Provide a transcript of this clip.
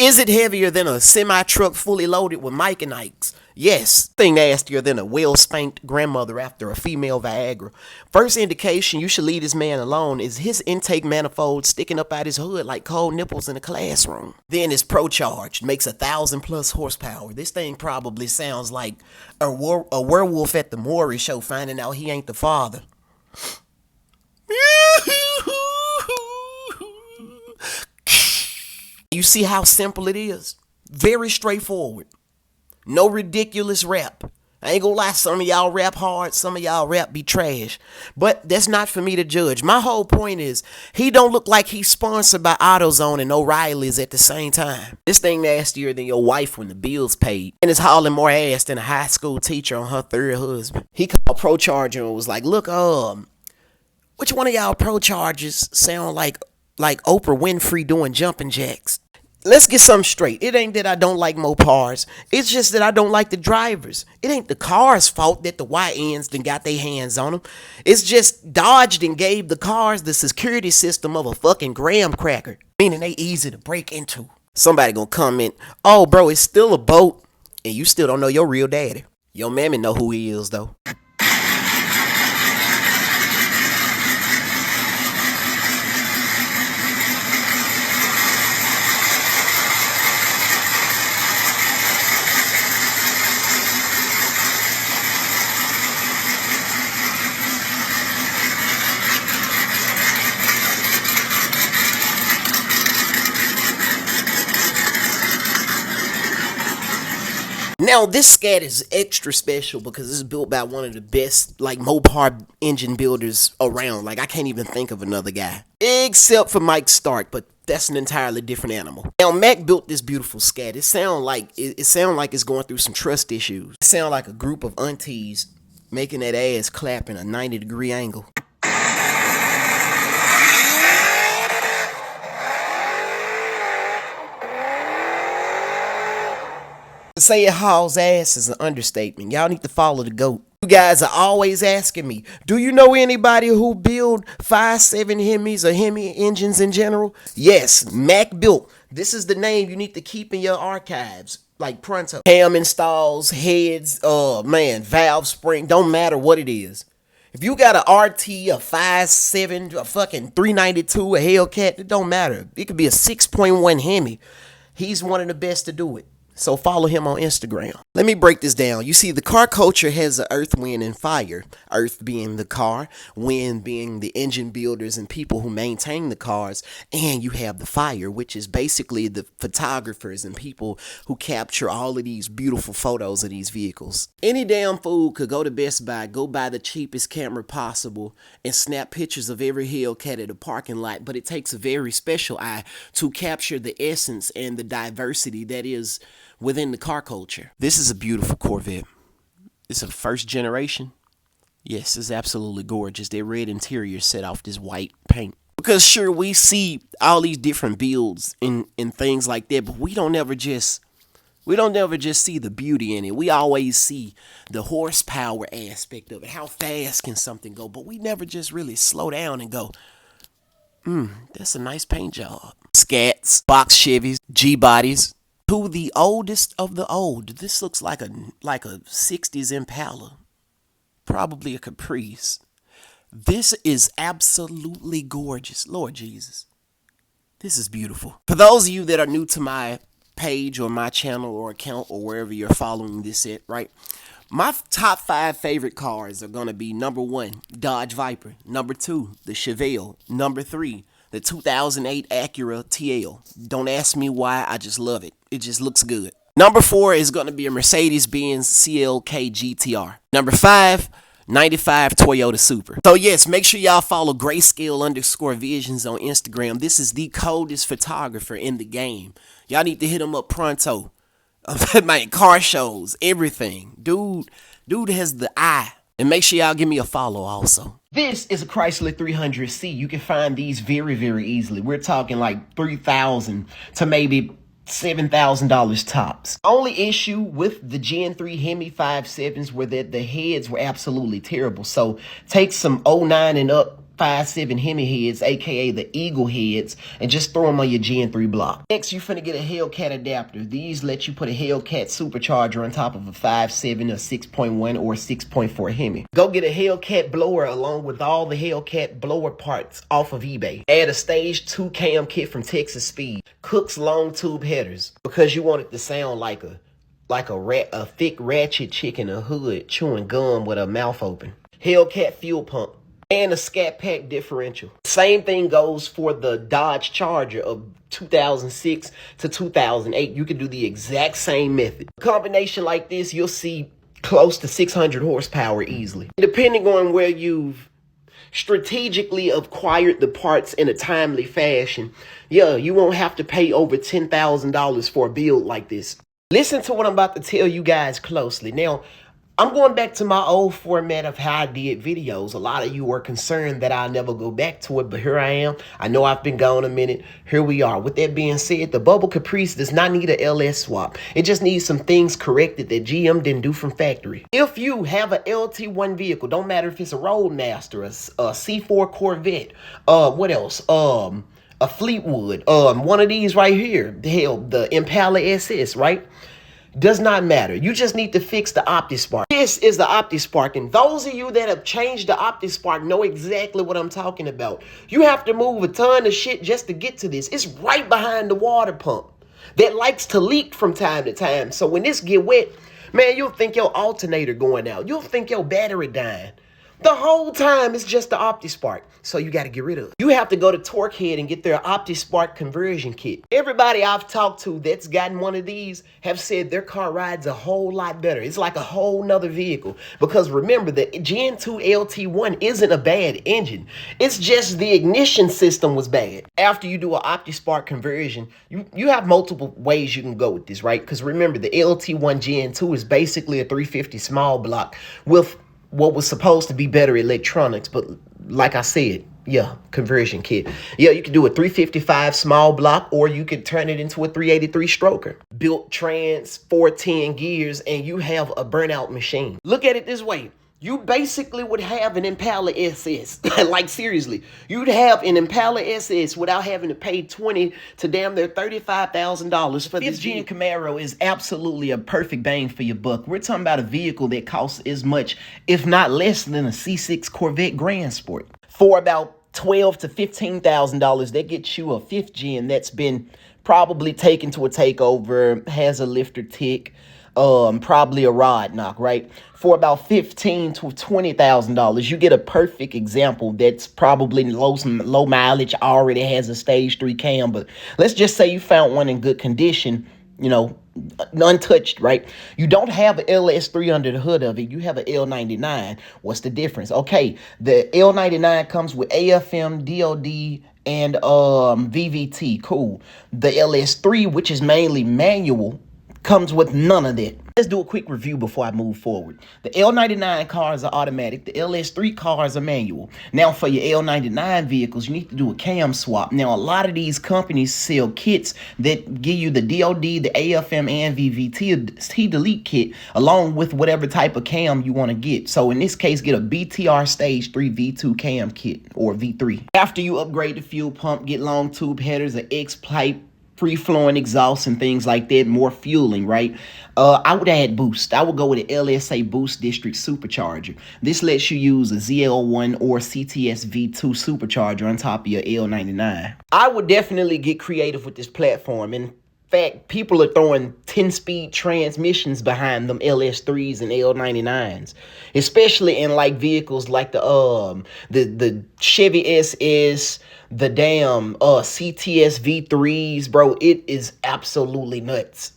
Is it heavier than a semi-truck fully loaded with Mike and Ikes? Yes. Thing nastier than a well-spanked grandmother after a female Viagra. First indication you should leave this man alone is his intake manifold sticking up out his hood like cold nipples in a classroom. Then it's procharged, makes 1,000+ horsepower. This thing probably sounds like a werewolf at the Maury show finding out he ain't the father. You see how simple it is? Very straightforward. No ridiculous rap. I ain't gonna lie, some of y'all rap hard, some of y'all rap be trash. But that's not for me to judge. My whole point is, he don't look like he's sponsored by AutoZone and O'Reilly's at the same time. This thing nastier than your wife when the bill's paid. And it's hauling more ass than a high school teacher on her third husband. He called Procharger and was like, look, which one of y'all Prochargers sound like Oprah Winfrey doing jumping jacks? Let's get something straight. It ain't that I don't like Mopars. It's just that I don't like the drivers. It ain't the car's fault that the YNs done got their hands on them. It's just Dodge done gave the cars the security system of a fucking graham cracker. Meaning they easy to break into. Somebody gonna comment, oh bro, it's still a boat. And you still don't know your real daddy. Your mammy know who he is though. Now, this Scat is extra special because it's built by one of the best, Mopar engine builders around. I can't even think of another guy. Except for Mike Stark, but that's an entirely different animal. Now, Mac built this beautiful Scat. It sounds like it's going through some trust issues. It sounds like a group of aunties making that ass clap in a 90-degree angle. To say it hauls ass is an understatement. Y'all need to follow the GOAT. You guys are always asking me, do you know anybody who build 5.7 Hemis or Hemi engines in general? Yes, Mac built. This is the name you need to keep in your archives. Like pronto. Cam installs, heads, valve spring, don't matter what it is. If you got a RT, a 5.7, a fucking 392, a Hellcat, it don't matter. It could be a 6.1 Hemi. He's one of the best to do it. So follow him on Instagram. Let me break this down. You see, the car culture has the earth, wind, and fire. Earth being the car, wind being the engine builders and people who maintain the cars, and you have the fire, which is basically the photographers and people who capture all of these beautiful photos of these vehicles. Any damn fool could go to Best Buy, go buy the cheapest camera possible, and snap pictures of every Hellcat at a parking lot, but it takes a very special eye to capture the essence and the diversity that is within the car culture. This is a beautiful Corvette. It's a first generation. Yes, it's absolutely gorgeous. That red interior set off this white paint. Because sure, we see all these different builds and things like that, but we don't never just see the beauty in it. We always see the horsepower aspect of it. How fast can something go? But we never just really slow down and go, that's a nice paint job. Scats, box Chevys, G-bodies. To the oldest of the old, this looks like a 60s Impala. Probably a Caprice. This is absolutely gorgeous. Lord Jesus. This is beautiful. For those of you that are new to my page or my channel or account or wherever you're following this at, right? My top 5 favorite cars are going to be number 1, Dodge Viper. Number 2, the Chevelle. Number 3, the 2008 Acura TL. Don't ask me why, I just love it. It just looks good. Number 4 is going to be a Mercedes-Benz CLK GTR. Number 5, 95 Toyota Supra. So yes, make sure y'all follow grayscale_visions on Instagram. This is the coldest photographer in the game. Y'all need to hit him up pronto. Man, car shows, everything. Dude has the eye. And make sure y'all give me a follow also. This is a Chrysler 300C. You can find these very, very easily. We're talking like $3,000 to maybe $7,000 tops. Only issue with the Gen 3 Hemi 5.7s were that the heads were absolutely terrible. So take some 09 and up 5.7 Hemi heads, aka the Eagle heads, and just throw them on your Gen 3 block. Next, you finna get a Hellcat adapter. These let you put a Hellcat supercharger on top of a 5.7 or 6.1 or 6.4 Hemi. Go get a Hellcat blower along with all the Hellcat blower parts off of eBay. Add a stage 2 cam kit from Texas Speed. Cook's long tube headers because you want it to sound like a thick ratchet chick in a hood chewing gum with her mouth open. Hellcat fuel pump. And a Scat Pack differential. Same thing goes for the Dodge Charger of 2006 to 2008. You can do the exact same method. A combination like this, you'll see close to 600 horsepower easily. Depending on where you've strategically acquired the parts in a timely fashion, yeah, you won't have to pay over $10,000 for a build like this. Listen to what I'm about to tell you guys closely. Now, I'm going back to my old format of how I did videos. A lot of you were concerned that I'll never go back to it, but here I am. I know I've been gone a minute. Here we are. With that being said, the Bubble Caprice does not need a LS swap. It just needs some things corrected that GM didn't do from factory. If you have an LT1 vehicle, don't matter if it's a Roadmaster, a C4 Corvette, what else? A Fleetwood, one of these right here, hell, the Impala SS, right? Does not matter. You just need to fix the OptiSpark. This is the OptiSpark, and those of you that have changed the OptiSpark know exactly what I'm talking about. You have to move a ton of shit just to get to this. It's right behind the water pump that likes to leak from time to time. So when this get wet, man, you'll think your alternator going out. You'll think your battery dying. The whole time it's just the OptiSpark, so you got to get rid of it. You have to go to Torquehead and get their OptiSpark conversion kit. Everybody I've talked to that's gotten one of these have said their car rides a whole lot better. It's like a whole nother vehicle. Because remember, the Gen 2 LT1 isn't a bad engine. It's just the ignition system was bad. After you do an OptiSpark conversion, you have multiple ways you can go with this, right? Because remember, the LT1 Gen 2 is basically a 350 small block with what was supposed to be better electronics, but like I said, yeah, conversion kit. Yeah, you can do a 355 small block, or you could turn it into a 383 stroker. Built trans, 410 gears, and you have a burnout machine. Look at it this way. You basically would have an Impala SS. Like, seriously. You'd have an Impala SS without having to pay $20,000 to damn near $35,000 for this. 5th Gen Camaro is absolutely a perfect bang for your buck. We're talking about a vehicle that costs as much, if not less, than a C6 Corvette Grand Sport. For about $12,000 to $15,000, that gets you a 5th Gen that's been probably taken to a takeover, has a lifter tick, probably a rod knock, right? For about $15,000 to $20,000, you get a perfect example that's probably low mileage, already has a stage 3 cam, but let's just say you found one in good condition, you know, untouched, right? You don't have an LS3 under the hood of it. You have an L99. What's the difference? Okay, the L99 comes with AFM, DOD, and VVT. Cool. The LS3, which is mainly manual, comes with none of that. Let's do a quick review before I move forward. The L99 cars are automatic. The LS3 cars are manual. Now, for your L99 vehicles, you need to do a cam swap. Now, a lot of these companies sell kits that give you the DOD, the AFM, and VVT delete kit, along with whatever type of cam you want to get. So, in this case, get a BTR Stage 3 V2 cam kit, or V3. After you upgrade the fuel pump, get long tube headers, an X-pipe, free-flowing exhaust and things like that, more fueling, right? I would add boost. I would go with an LSA Boost District Supercharger. This lets you use a ZL1 or CTS V2 supercharger on top of your L99. I would definitely get creative with this platform. In fact, people are throwing 10-speed transmissions behind them LS3s and L99s, especially in like vehicles like the Chevy SS, the damn CTS V3s, bro. It is absolutely nuts.